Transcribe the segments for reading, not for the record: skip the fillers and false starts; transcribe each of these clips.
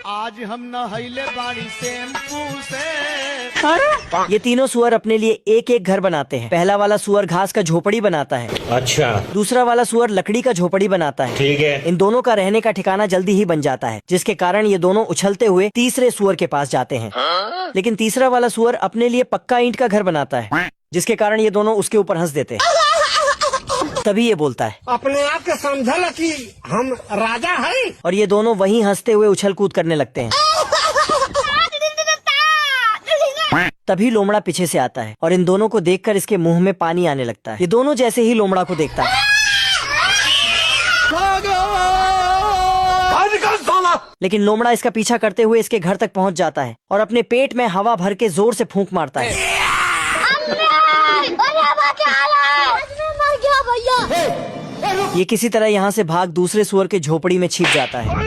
आज हम नहैले बाड़ी शैम्पू से। ये तीनों सुअर अपने लिए एक एक घर बनाते हैं। पहला वाला सुअर घास का झोपड़ी बनाता है। अच्छा। दूसरा वाला सुअर लकड़ी का झोपड़ी बनाता है। ठीक है। इन दोनों का रहने का ठिकाना जल्दी ही बन जाता है, जिसके कारण ये दोनों उछलते हुए तीसरे सुअर के पास जाते हैं। लेकिन तीसरा वाला सुअर अपने लिए पक्का ईंट का घर बनाता है, जिसके कारण ये दोनों उसके ऊपर हंस देते हैं। तभी ये बोलता है, अपने आप के समझल कि हम राजा है। और ये दोनों वहीं हंसते हुए उछल कूद करने लगते हैं। तभी लोमड़ा पीछे से आता है और इन दोनों को देखकर इसके मुंह में पानी आने लगता है। ये दोनों जैसे ही लोमड़ा को देखता है, लेकिन लोमड़ा इसका पीछा करते हुए इसके घर तक पहुंच जाता है और अपने पेट में हवा भर के जोर से फूंक मारता है। ये किसी तरह यहाँ से भाग दूसरे सुअर के झोपड़ी में छिप जाता है।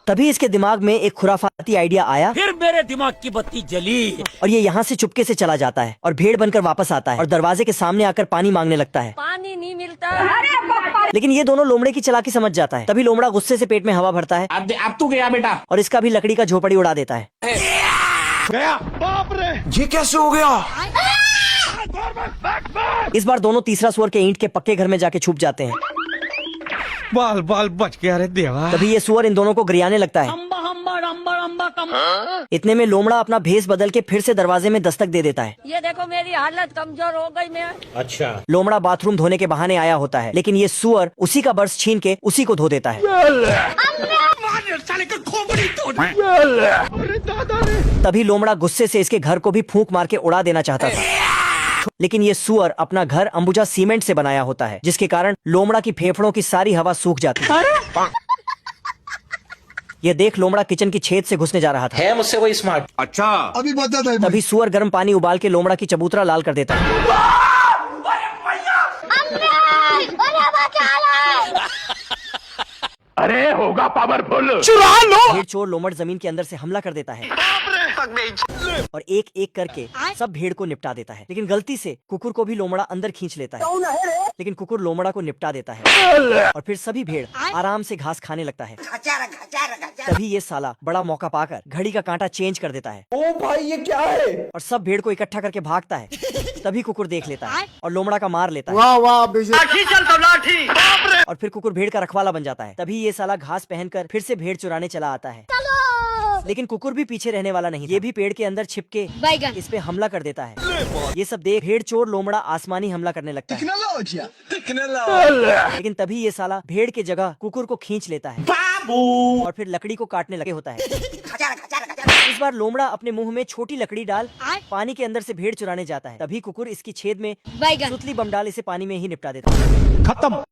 तभी इसके दिमाग में एक खुराफाती आइडिया आया। फिर मेरे दिमाग की बत्ती जली और ये यहाँ से चुपके से चला जाता है और भेड़ बनकर वापस आता है और दरवाजे के सामने आकर पानी मांगने लगता है। पानी नहीं मिलता। लेकिन ये दोनों लोमड़े की चालाकी समझ जाता है। तभी लोमड़ा गुस्से से पेट में हवा भरता है। अब तू गया बेटा। और इसका भी लकड़ी का झोपड़ी उड़ा देता है। गया। बाप रे, ये कैसे हो गया? इस बार दोनों तीसरा सुअर के ईंट के पक्के घर में जाके छुप जाते हैं। बाल बाल बच गया रे देवा। तभी ये सुअर इन दोनों को गरियाने लगता है। इतने में लोमड़ा अपना भेस बदल के फिर से दरवाजे में दस्तक दे देता है। ये देखो मेरी हालत कमजोर हो गई मैं। अच्छा। लोमड़ा बाथरूम धोने के बहाने आया होता है, लेकिन ये सुअर उसी का बर्स छीन के उसी को धो देता है। तभी लोमड़ा गुस्से से इसके घर को भी फूंक मार के उड़ा देना चाहता था, लेकिन ये सुअर अपना घर अंबुजा सीमेंट से बनाया होता है, जिसके कारण लोमड़ा की फेफड़ों की सारी हवा सूख जाती है। ये देख लोमड़ा किचन की छेद से घुसने जा रहा था। है मुझसे कोई स्मार्ट? अच्छा, अभी बता दे। तभी सुअर गर्म पानी उबाल के लोमड़ा की चबूतरा लाल कर देता है। अरे होगा पावरफुल, चुरा लो। भेड़ चोर लोमड़ जमीन के अंदर से हमला कर देता है और एक एक करके सब भेड़ को निपटा देता है। लेकिन गलती से कुकुर को भी लोमड़ा अंदर खींच लेता है, लेकिन कुकुर लोमड़ा को निपटा देता है और फिर सभी भेड़ आराम से घास खाने लगता है। तभी ये साला बड़ा मौका पाकर घड़ी का कांटा चेंज कर देता है। ओ भाई ये क्या है? और सब भेड़ को इकट्ठा करके भागता है। तभी कुकुर देख लेता है और लोमड़ा का मार लेता है। वाह वाह, लाठी चल तो लाठी। और फिर कुकुर भेड़ का रखवाला बन जाता है। तभी ये साला घास पहनकर फिर से भेड़ चुराने चला आता है। लेकिन कुकुर भी पीछे रहने वाला नहीं, ये भी पेड़ के अंदर छिपके इस पे हमला कर देता है। ये सब देख भेड़ चोर लोमड़ा आसमानी हमला करने लगता है। लेकिन तभी ये साला भेड़ के जगह कुकुर को खींच लेता है और फिर लकड़ी को काटने लगे होता है। इस बार लोमड़ा अपने मुंह में छोटी लकड़ी डाल पानी के अंदर से भेड़ चुराने जाता है। तभी कुकुर इसकी छेद में सुतली बम डाल इसे पानी में ही निपटा देता है। खत्म।